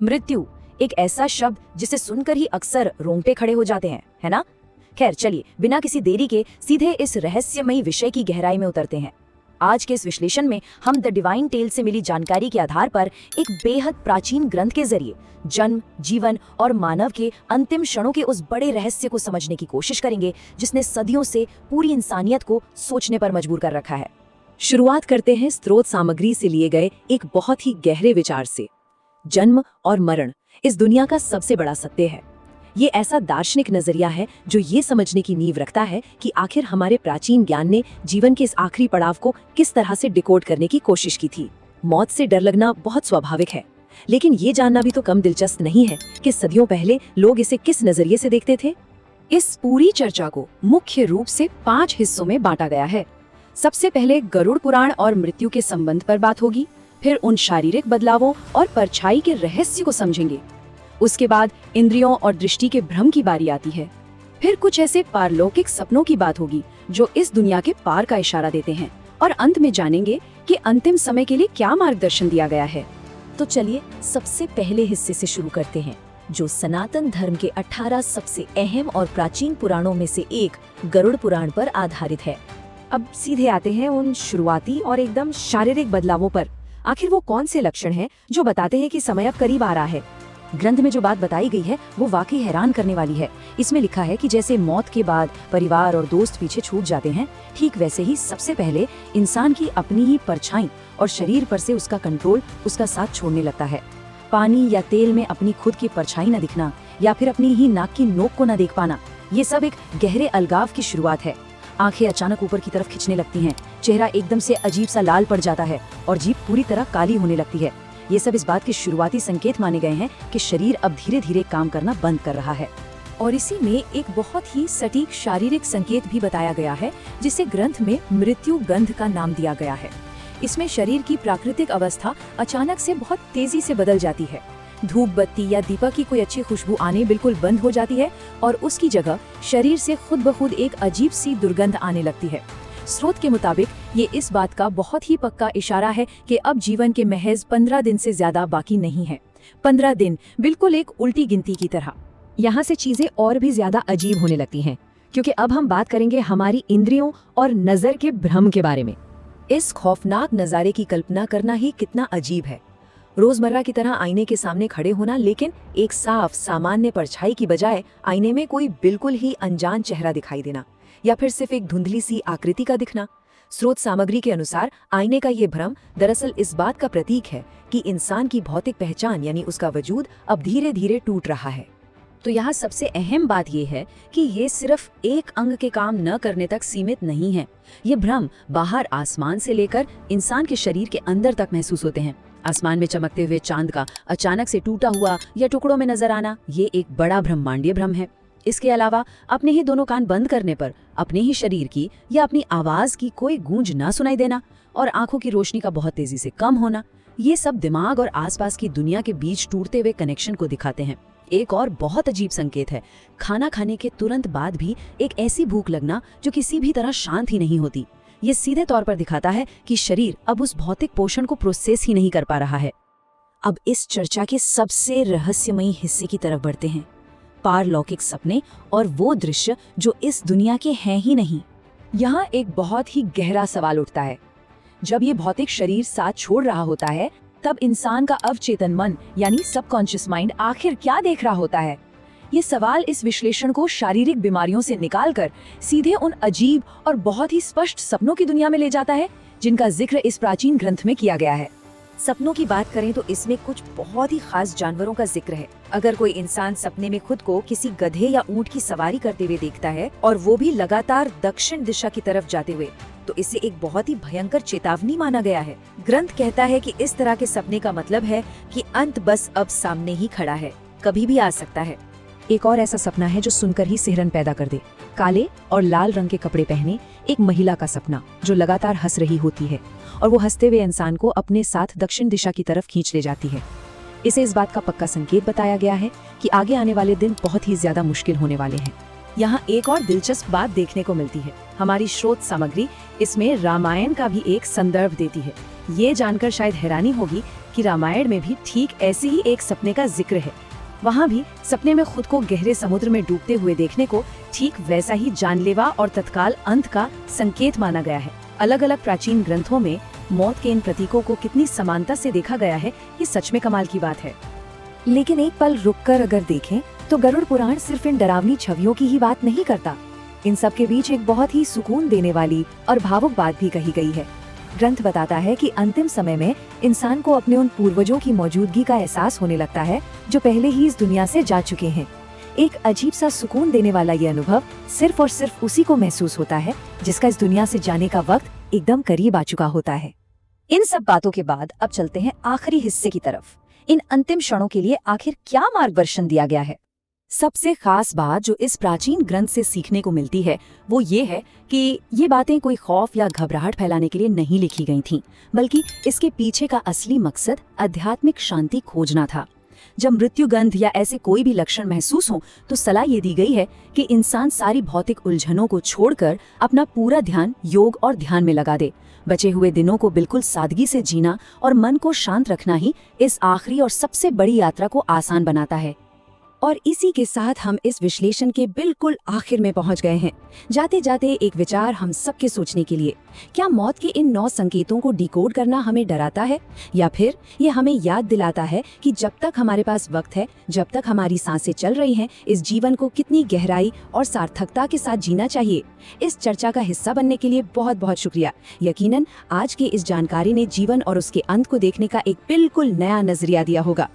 मृत्यु एक ऐसा शब्द जिसे सुनकर ही अक्सर रोंगटे खड़े हो जाते हैं, है ना? खैर चलिए, बिना किसी देरी के सीधे इस रहस्यमयी विषय की गहराई में उतरते हैं। आज के इस विश्लेषण में हम द डिवाइन टेल से मिली जानकारी के आधार पर एक बेहद प्राचीन ग्रंथ के जरिए जन्म, जीवन और मानव के अंतिम क्षणों के उस बड़े रहस्य को समझने की कोशिश करेंगे जिसने सदियों से पूरी इंसानियत को सोचने पर मजबूर कर रखा है। शुरुआत करते हैं स्रोत सामग्री से लिए गए एक बहुत ही गहरे विचार से। जन्म और मरण इस दुनिया का सबसे बड़ा सत्य है। ये ऐसा दार्शनिक नजरिया है जो ये समझने की नींव रखता है कि आखिर हमारे प्राचीन ज्ञान ने जीवन के इस आखिरी पड़ाव को किस तरह से डिकोड करने की कोशिश की थी। मौत से डर लगना बहुत स्वाभाविक है, लेकिन ये जानना भी तो कम दिलचस्प नहीं है कि सदियों पहले लोग इसे किस नजरिए से देखते थे। इस पूरी चर्चा को मुख्य रूप से 5 हिस्सों में बांटा गया है। सबसे पहले गरुड़ पुराण और मृत्यु के संबंध पर बात होगी, फिर उन शारीरिक बदलावों और परछाई के रहस्य को समझेंगे। उसके बाद इंद्रियों और दृष्टि के भ्रम की बारी आती है। फिर कुछ ऐसे पारलौकिक सपनों की बात होगी जो इस दुनिया के पार का इशारा देते हैं, और अंत में जानेंगे कि अंतिम समय के लिए क्या मार्गदर्शन दिया गया है। तो चलिए सबसे पहले हिस्से से शुरू करते हैं, जो सनातन धर्म के 18 सबसे अहम और प्राचीन पुराणों में से एक गरुड़ पुराण पर आधारित है। अब सीधे आते हैं उन शुरुआती और एकदम शारीरिक बदलावों पर। आखिर वो कौन से लक्षण हैं जो बताते हैं कि समय अब करीब आ रहा है? ग्रंथ में जो बात बताई गई है वो वाकई हैरान करने वाली है। इसमें लिखा है कि जैसे मौत के बाद परिवार और दोस्त पीछे छूट जाते हैं, ठीक वैसे ही सबसे पहले इंसान की अपनी ही परछाई और शरीर पर से उसका कंट्रोल उसका साथ छोड़ने लगता है। पानी या तेल में अपनी खुद की परछाई न दिखना या फिर अपनी ही नाक की नोक को न देख पाना, ये सब एक गहरे अलगाव की शुरुआत है। आंखें अचानक ऊपर की तरफ खिंचने लगती हैं, चेहरा एकदम से अजीब सा लाल पड़ जाता है और जीभ पूरी तरह काली होने लगती है। ये सब इस बात के शुरुआती संकेत माने गए हैं कि शरीर अब धीरे धीरे काम करना बंद कर रहा है। और इसी में एक बहुत ही सटीक शारीरिक संकेत भी बताया गया है, जिसे ग्रंथ में मृत्यु गंध का नाम दिया गया है। इसमें शरीर की प्राकृतिक अवस्था अचानक से बहुत तेजी से बदल जाती है। धूप बत्ती या दीपक की कोई अच्छी खुशबू आने बिल्कुल बंद हो जाती है और उसकी जगह शरीर से खुद ब खुद एक अजीब सी दुर्गंध आने लगती है। स्रोत के मुताबिक ये इस बात का बहुत ही पक्का इशारा है कि अब जीवन के महज 15 दिन से ज्यादा बाकी नहीं है। 15 दिन बिल्कुल एक उल्टी गिनती की तरह। यहाँ से चीजें और भी ज्यादा अजीब होने लगती हैं, क्योंकि अब हम बात करेंगे हमारी इंद्रियों और नजर के भ्रम के बारे में। इस खौफनाक नजारे की कल्पना करना ही कितना अजीब है। रोजमर्रा की तरह आईने के सामने खड़े होना, लेकिन एक साफ सामान्य परछाई की बजाय आईने में कोई बिल्कुल ही अनजान चेहरा दिखाई देना, या फिर सिर्फ एक धुंधली सी आकृति का दिखना। स्रोत सामग्री के अनुसार आईने का ये भ्रम दरअसल इस बात का प्रतीक है कि इंसान की भौतिक पहचान यानी उसका वजूद अब धीरे धीरे टूट रहा है। तो यहाँ सबसे अहम बात यह है कि ये सिर्फ एक अंग के काम न करने तक सीमित नहीं है। ये भ्रम बाहर आसमान से लेकर इंसान के शरीर के अंदर तक महसूस होते हैं। आसमान में चमकते हुए चांद का अचानक से टूटा हुआ या टुकड़ों में नजर आना, ये एक बड़ा ब्रह्मांडीय भ्रम है। इसके अलावा अपने ही दोनों कान बंद करने पर अपने ही शरीर की या अपनी आवाज की कोई गूंज ना सुनाई देना और आंखों की रोशनी का बहुत तेजी से कम होना, ये सब दिमाग और आसपास की दुनिया के बीच टूटते हुए कनेक्शन को दिखाते हैं। एक और बहुत अजीब संकेत है, खाना खाने के तुरंत बाद भी एक ऐसी भूख लगना जो किसी भी तरह शांत ही नहीं होती। ये सीधे तौर पर दिखाता है कि शरीर अब उस भौतिक पोषण को प्रोसेस ही नहीं कर पा रहा है। अब इस चर्चा के सबसे रहस्यमयी हिस्से की तरफ बढ़ते हैं, पारलौकिक सपने और वो दृश्य जो इस दुनिया के हैं ही नहीं। यहाँ एक बहुत ही गहरा सवाल उठता है। जब ये भौतिक शरीर साथ छोड़ रहा होता है, तब इंसान का अवचेतन मन यानी सबकॉन्शियस माइंड आखिर क्या देख रहा होता है? ये सवाल इस विश्लेषण को शारीरिक बीमारियों से निकालकर सीधे उन अजीब और बहुत ही स्पष्ट सपनों की दुनिया में ले जाता है, जिनका जिक्र इस प्राचीन ग्रंथ में किया गया है। सपनों की बात करें तो इसमें कुछ बहुत ही खास जानवरों का जिक्र है। अगर कोई इंसान सपने में खुद को किसी गधे या ऊंट की सवारी करते हुए देखता है, और वो भी लगातार दक्षिण दिशा की तरफ जाते हुए, तो इसे एक बहुत ही भयंकर चेतावनी माना गया है। ग्रंथ कहता है कि इस तरह के सपने का मतलब है कि अंत बस अब सामने ही खड़ा है, कभी भी आ सकता है। एक और ऐसा सपना है जो सुनकर ही सिहरन पैदा कर दे। काले और लाल रंग के कपड़े पहने एक महिला का सपना जो लगातार हंस रही होती है और वो हंसते हुए इंसान को अपने साथ दक्षिण दिशा की तरफ खींच ले जाती है। इसे इस बात का पक्का संकेत बताया गया है कि आगे आने वाले दिन बहुत ही ज्यादा मुश्किल होने वाले हैं। यहाँ एक और दिलचस्प बात देखने को मिलती है। हमारी स्रोत सामग्री इसमें रामायण का भी एक संदर्भ देती है। ये जानकर शायद हैरानी होगी कि रामायण में भी ठीक ऐसे ही एक सपने का जिक्र है। वहाँ भी सपने में खुद को गहरे समुद्र में डूबते हुए देखने को ठीक वैसा ही जानलेवा और तत्काल अंत का संकेत माना गया है। अलग अलग प्राचीन ग्रंथों में मौत के इन प्रतीकों को कितनी समानता से देखा गया है, ये सच में कमाल की बात है। लेकिन एक पल रुककर अगर देखें तो गरुड़ पुराण सिर्फ इन डरावनी छवियों की ही बात नहीं करता। इन सब के बीच एक बहुत ही सुकून देने वाली और भावुक बात भी कही गई है। ग्रंथ बताता है कि अंतिम समय में इंसान को अपने उन पूर्वजों की मौजूदगी का एहसास होने लगता है जो पहले ही इस दुनिया से जा चुके हैं। एक अजीब सा सुकून देने वाला ये अनुभव सिर्फ और सिर्फ उसी को महसूस होता है जिसका इस दुनिया से जाने का वक्त एकदम करीब आ चुका होता है। इन सब बातों के बाद अब चलते हैं आखिरी हिस्से की तरफ। इन अंतिम क्षणों के लिए आखिर क्या मार्गदर्शन दिया गया है? सबसे खास बात जो इस प्राचीन ग्रंथ से सीखने को मिलती है वो ये है कि ये बातें कोई खौफ या घबराहट फैलाने के लिए नहीं लिखी गई थीं, बल्कि इसके पीछे का असली मकसद आध्यात्मिक शांति खोजना था। जब मृत्युगंध या ऐसे कोई भी लक्षण महसूस हो तो सलाह ये दी गई है कि इंसान सारी भौतिक उलझनों को छोड़कर अपना पूरा ध्यान योग और ध्यान में लगा दे। बचे हुए दिनों को बिल्कुल सादगी से जीना और मन को शांत रखना ही इस आखिरी और सबसे बड़ी यात्रा को आसान बनाता है। और इसी के साथ हम इस विश्लेषण के बिल्कुल आखिर में पहुंच गए हैं। जाते जाते एक विचार हम सबके सोचने के लिए, क्या मौत के इन 9 संकेतों को डिकोड करना हमें डराता है, या फिर ये हमें याद दिलाता है कि जब तक हमारे पास वक्त है, जब तक हमारी सांसें चल रही हैं, इस जीवन को कितनी गहराई और सार्थकता के साथ जीना चाहिए। इस चर्चा का हिस्सा बनने के लिए बहुत बहुत शुक्रिया। यकीनन आज की इस जानकारी ने जीवन और उसके अंत को देखने का एक बिल्कुल नया नजरिया दिया होगा।